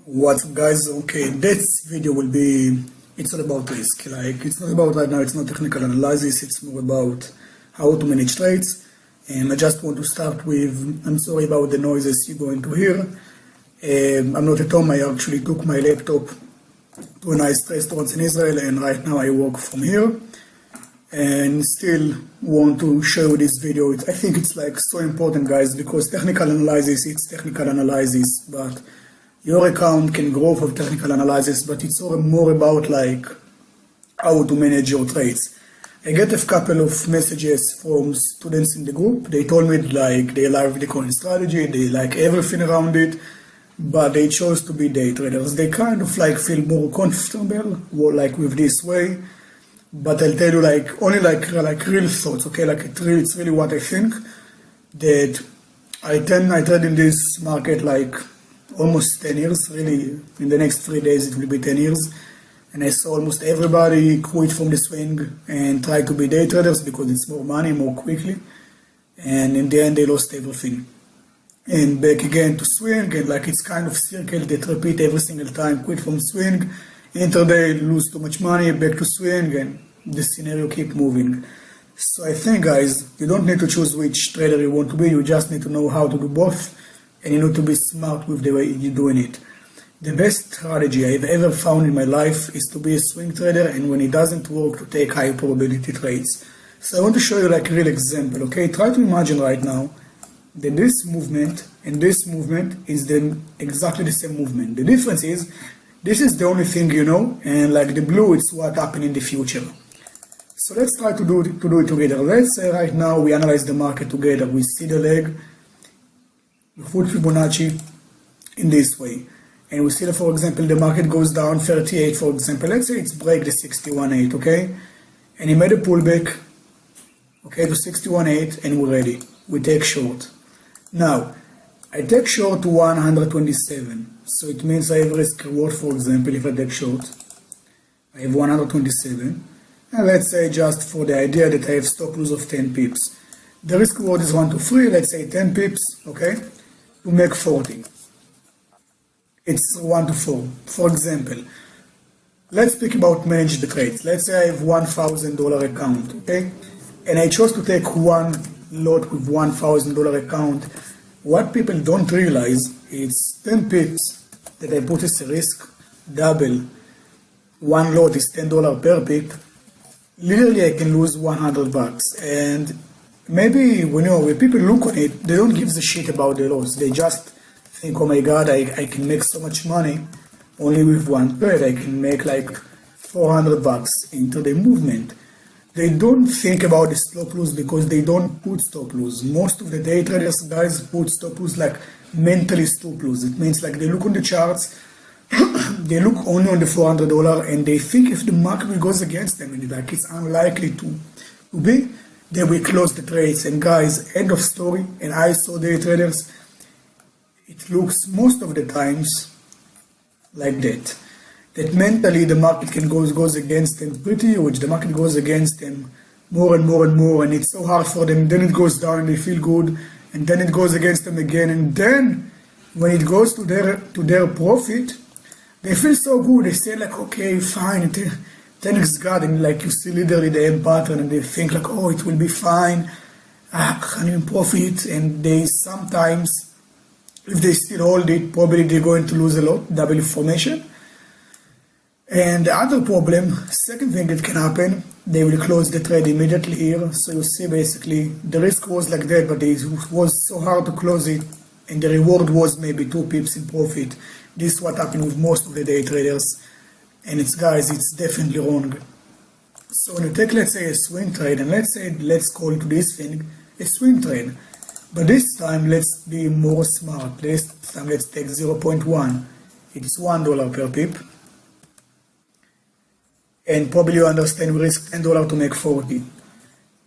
What's up, guys? Okay, this video will be, it's all about risk. Like, it's not about right now, it's not technical analysis, it's more about how to manage trades. And I just want to start with, I'm sorry about the noises you're going to hear. I'm not at home, I actually took my laptop to a nice restaurant in Israel, and right now I work from here. And still want to show you this video. I think it's like so important, guys, because technical analysis, it's technical analysis, but your account can grow from technical analysis, but it's all more about like how to manage your trades. I get a couple of messages from students in the group. They told me like they like the coin strategy, they like everything around it, but they chose to be day traders. They kind of like feel more comfortable like with this way. But I'll tell you like only like real thoughts, okay? Like it's really what I think. That I trade in this market like almost 10 years, really. In the next 3 days it will be 10 years. And I saw almost everybody quit from the swing and try to be day traders because it's more money, more quickly. And in the end they lost everything. And back again to swing, and like it's kind of circle that repeat every single time. Quit from swing, intraday, lose too much money, back to swing, and the scenario keep moving. So I think, guys, you don't need to choose which trader you want to be, you just need to know how to do both. And you need to be smart with the way you're doing it. The best strategy I've ever found in my life is to be a swing trader, and when it doesn't work, to take high probability trades. So I want to show you like a real example, okay? Try to imagine right now that this movement and this movement is exactly the same movement. The difference is, this is the only thing you know, and like the blue, it's what happened in the future. So let's try to do it together. Let's say right now we analyze the market together. We see the leg, we put Fibonacci in this way, and we see that, for example, the market goes down 38, for example. Let's say it's break the 61.8, okay? And he made a pullback, okay, to 61.8, and we're ready. We take short. Now, I take short to 127, so it means I have risk reward. For example, if I take short, I have 127, and let's say just for the idea that I have stop loss of 10 pips. The risk reward is 1 to 3, let's say 10 pips, okay? To make 40. It's 1 to 4. For example, let's speak about manage the trades. Let's say I have $1,000 account, okay? And I chose to take one lot with $1,000 account. What people don't realize is 10 pips that I put as a risk, double. One lot is $10 per pip. Literally, I can lose $100. And maybe when people look on it, they don't give a shit about the loss. They just think, oh my god, I can make so much money only with one trade. I can make like $400 into the movement. They don't think about the stop loss because they don't put stop loss. Most of the day traders, guys, put stop loss like mentally stop loss. It means like they look on the charts, they look only on the $400, and they think if the market goes against them, and like it's unlikely to be, they will close the trades. And guys, end of story. And I saw day traders, it looks most of the times like that. That mentally the market can goes against them pretty huge. The market goes against them more and more and more, and it's so hard for them. Then it goes down and they feel good, and then it goes against them again. And then when it goes to their profit, they feel so good. They say like, okay, fine, thanks God, and like you see literally the M pattern, and they think like, oh, it will be fine, I'm in profit. And they sometimes, if they still hold it, probably they're going to lose a lot, double formation. And the other problem, second thing that can happen, they will close the trade immediately here. So you see basically the risk was like that, but it was so hard to close it, and the reward was maybe 2 pips in profit. This is what happened with most of the day traders. And it's, guys, it's definitely wrong. So when you take, let's say, a swing trade, and let's call to this thing a swing trade. But this time, let's be more smart. This time, let's take 0.1. It's $1 per pip. And probably you understand we risk $10 to make 40.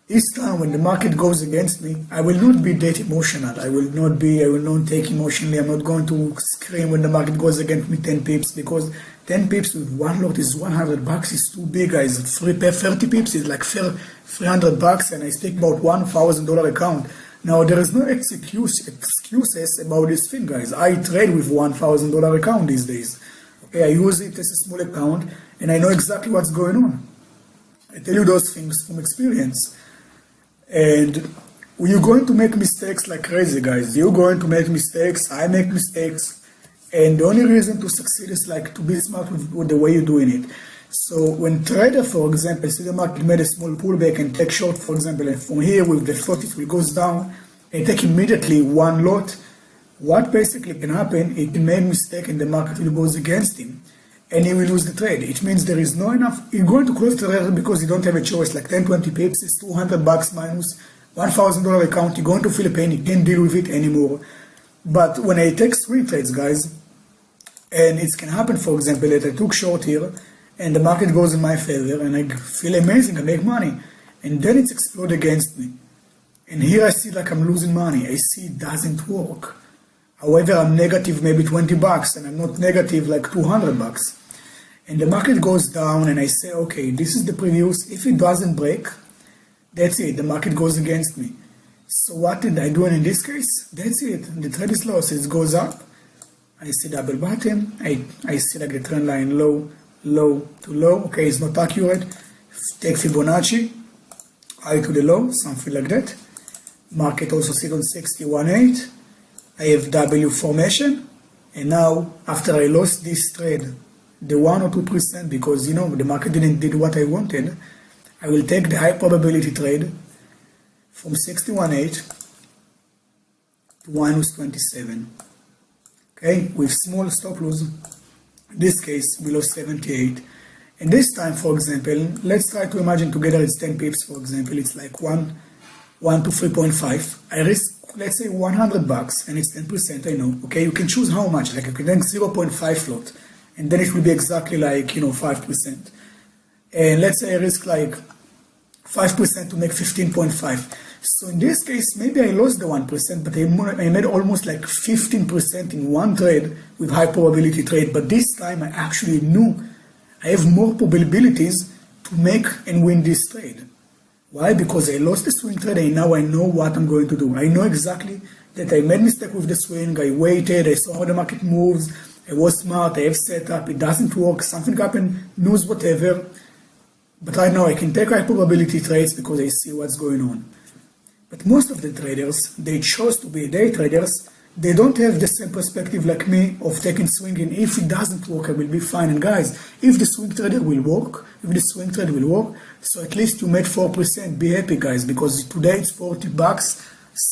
This time when the market goes against me, I will not be that emotional. I will not take emotionally. I'm not going to scream when the market goes against me 10 pips, because 10 pips with one lot is $100. It's too big, guys. 30 pips is like $300, and I speak about $1,000 account. Now, there is no excuses about this thing, guys. I trade with $1,000 account these days. Okay, I use it as a small account, and I know exactly what's going on. I tell you those things from experience. And you're going to make mistakes like crazy, guys. You're going to make mistakes. I make mistakes. And the only reason to succeed is like to be smart with the way you're doing it. So when trader, for example, see the market made a small pullback and take short, for example, and from here with the 40 it goes down and take immediately one lot, what basically can happen, it can make a mistake and the market will go against him and he will lose the trade. It means there is no enough, you're going to close the trade because you don't have a choice, like 10, 20 pips, it's $200 minus $1,000 account, you're going to feel a pain, you can't deal with it anymore. But when I take swing trades, guys, and it can happen, for example, that I took short here, and the market goes in my favor, and I feel amazing, I make money, and then it's explode against me. And here I see like I'm losing money, I see it doesn't work. However, I'm negative maybe $20, and I'm not negative like $200. And the market goes down, and I say, okay, this is the previous, if it doesn't break, that's it, the market goes against me. So what did I do in this case? That's it, the trade is lost, it goes up, I see double bottom, I see like the trend line low, low to low, okay, it's not accurate, take Fibonacci, high to the low, something like that. Market also sit on 61.8, I have W formation, and now after I lost this trade, the 1 or 2%, because you know the market didn't do what I wanted, I will take the high probability trade from 61.8 to -27, okay, with small stop loss. In this case, below 78. And this time, for example, let's try to imagine together it's 10 pips, for example, it's like 1 to 3.5. I risk, let's say, $100, and it's 10%, I know. Okay, you can choose how much, like you can take 0.5 lot, and then it will be exactly like, 5%. And let's say I risk like 5% to make 15.5. So in this case, maybe I lost the 1%, but I made almost like 15% in one trade with high probability trade. But this time I actually knew I have more probabilities to make and win this trade. Why? Because I lost the swing trade and now I know what I'm going to do. I know exactly that I made mistake with the swing, I waited, I saw how the market moves, I was smart, I have set up, it doesn't work, something happened, news, whatever. But right now I can take high probability trades because I see what's going on. But most of the traders, they chose to be day traders, they don't have the same perspective like me of taking swing, and if it doesn't work, I will be fine. And guys, if the swing trader will work, if the swing trade will work, so at least you made 4%, be happy guys, because today it's $40,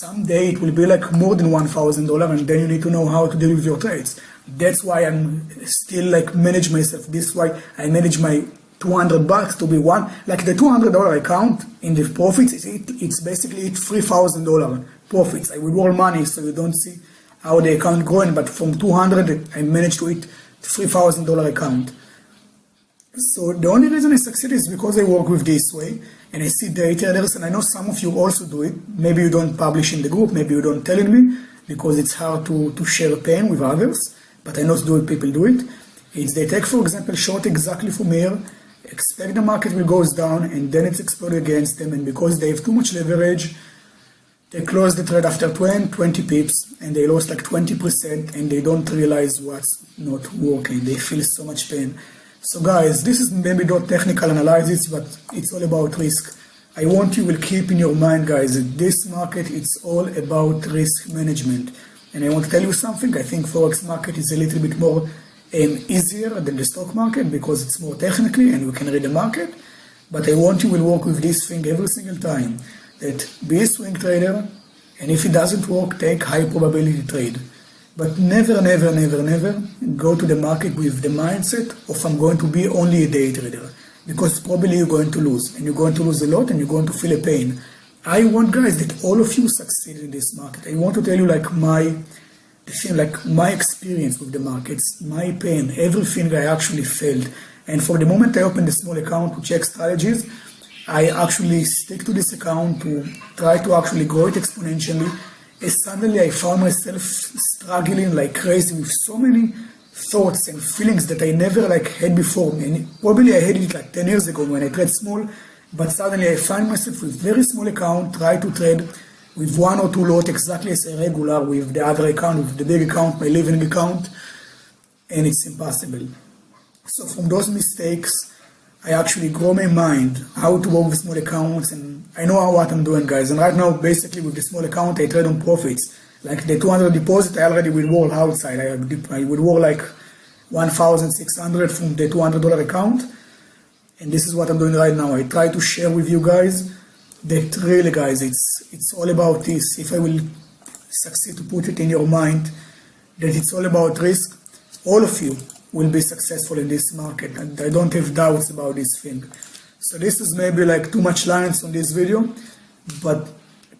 someday it will be like more than $1,000, and then you need to know how to deal with your trades. That's why I'm still like manage myself, this is why I manage my $200 to be one, like the $200 account in the profits, it's basically $3,000 profits. I withdraw money so you don't see how the account growing, but from 200 I managed to hit $3,000 account. So the only reason I succeed is because I work with this way, and I see day traders, and I know some of you also do it. Maybe you don't publish in the group, maybe you don't tell me, because it's hard to share pain with others, but I know people do it. It's they take, for example, short exactly from here, expect the market will go down, and then it's exploded against them, and because they have too much leverage, they close the trade after 20 pips, and they lost like 20%, and they don't realize what's not working. They feel so much pain. So guys, this is maybe not technical analysis, but it's all about risk. I want you will keep in your mind, guys, that this market, it's all about risk management. And I want to tell you something, I think Forex market is a little bit more easier than the stock market because it's more technically and we can read the market. But I want you will work with this thing every single time. That be a swing trader, and if it doesn't work, take high probability trade. But never, never, never, never go to the market with the mindset of I'm going to be only a day trader. Because probably you're going to lose, and you're going to lose a lot, and you're going to feel a pain. I want, guys, that all of you succeed in this market. I want to tell you like my experience with the markets, my pain, everything I actually felt. And from the moment I opened a small account to check strategies, I actually stick to this account to try to actually grow it exponentially. And suddenly I found myself struggling like crazy with so many thoughts and feelings that I never like had before. And probably I had it like 10 years ago when I trade small, but suddenly I find myself with very small account, try to trade with one or two lot exactly as a regular with the other account, with the big account, my living account, and it's impossible. So from those mistakes, I actually grow my mind how to work with small accounts, and I know what I'm doing, guys. And right now, basically with the small account, I trade on profits. Like the 200 deposit, I already withdraw outside. I withdraw like 1,600 from the $200 account. And this is what I'm doing right now. I try to share with you guys that really, guys, it's all about this. If I will succeed to put it in your mind that it's all about risk, all of you will be successful in this market, and I don't have doubts about this thing. So this is maybe like too much lines on this video, but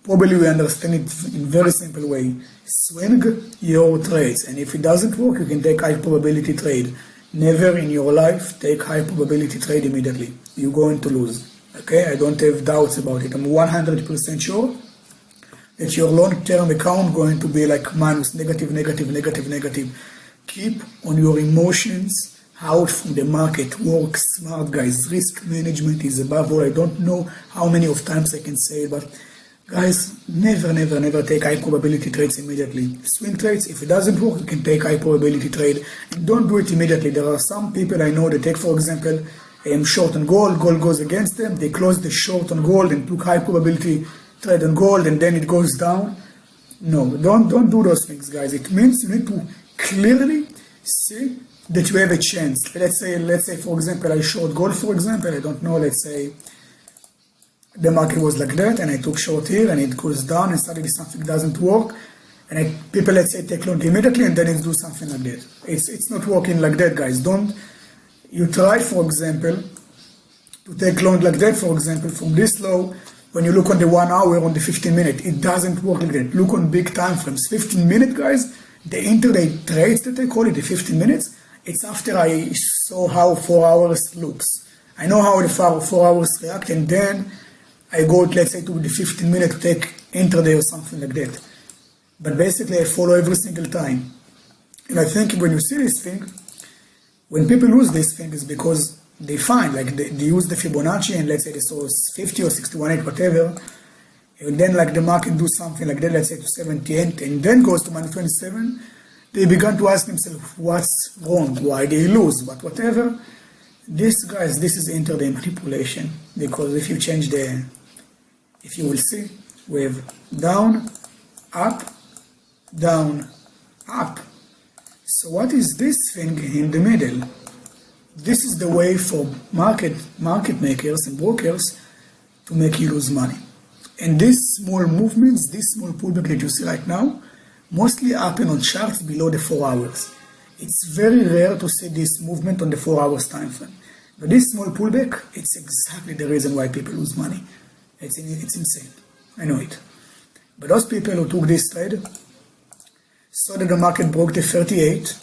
probably we understand it in a very simple way. Swing your trades, and if it doesn't work, you can take high probability trade. Never in your life take high probability trade immediately. You're going to lose. Okay, I don't have doubts about it. I'm 100% sure that your long-term account going to be like minus, negative, negative, negative, negative. Keep on your emotions out from the market. Work smart, guys. Risk management is above all. I don't know how many of times I can say it, but guys, never, never, never take high probability trades immediately. Swing trades, if it doesn't work, you can take high probability trade, and don't do it immediately. There are some people I know that take, for example, short on gold. Gold goes against them. They close the short on gold and took high probability trade on gold, and then it goes down. No, don't do those things, guys. It means you need to clearly see that you have a chance. Let's say, for example, I short gold, for example. I don't know, let's say the market was like that, and I took short here, and it goes down, and suddenly something doesn't work, and people, let's say, take long immediately, and then it do something like that. It's not working like that, guys. You try, for example, to take long like that, for example, from this low. When you look on the 1 hour, on the 15 minute, it doesn't work like that. Look on big time frames. 15 minute, guys, the intraday trades that I call it, the 15 minutes, it's after I saw how 4 hours looks. I know how the 4 hours react, and then I go, let's say, to the 15 minute to take intraday or something like that. But basically, I follow every single time. And I think when you see this thing, when people lose this thing, is because they find, like, they use the Fibonacci, and let's say they saw 50 or 61.8, whatever, and then like the market do something like that, let's say to 78, and then goes to minus 27, they began to ask themselves, what's wrong, why they lose, but whatever. This, guys, this is intraday manipulation, because if you change if you will see, we have down, up, up. So what is this thing in the middle? This is the way for market makers and brokers to make you lose money. And these small movements, this small pullback that you see right now, mostly happen on charts below the 4 hours. It's very rare to see this movement on the 4 hours time frame. But this small pullback, it's exactly the reason why people lose money. It's insane. I know it. But those people who took this trade saw that the market broke the 38,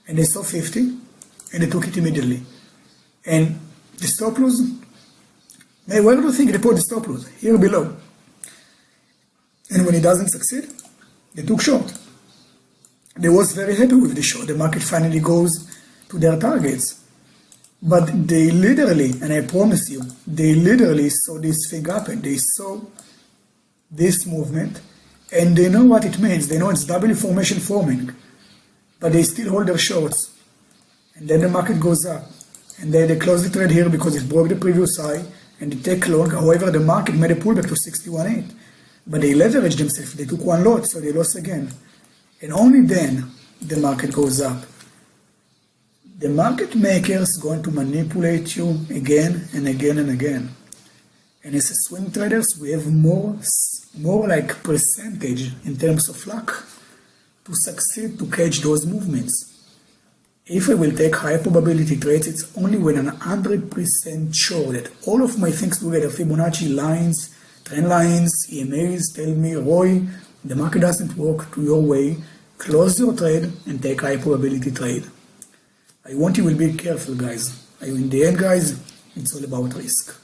and they saw 50, and they took it immediately. And the stop loss, where do you think they put the stop loss? Here below. And when it doesn't succeed, they took short. They was very happy with the short. The market finally goes to their targets. But they literally, and I promise you, they literally saw this thing happen. They saw this movement, and they know what it means. They know it's W formation forming, but they still hold their shorts. And then the market goes up, and then they close the trade here because it broke the previous high, and they take long. However, the market made a pullback to 61.8, but they leveraged themselves. They took one lot, so they lost again. And only then the market goes up. The market makers going to manipulate you again and again and again. And as a swing traders, we have more like percentage in terms of luck to succeed to catch those movements. If I will take high probability trades, it's only when I'm 100% sure that all of my things together, Fibonacci lines, trend lines, EMAs, tell me, Roy, the market doesn't work to your way, close your trade and take high probability trade. I want you will be careful, guys. In the end, guys, it's all about risk.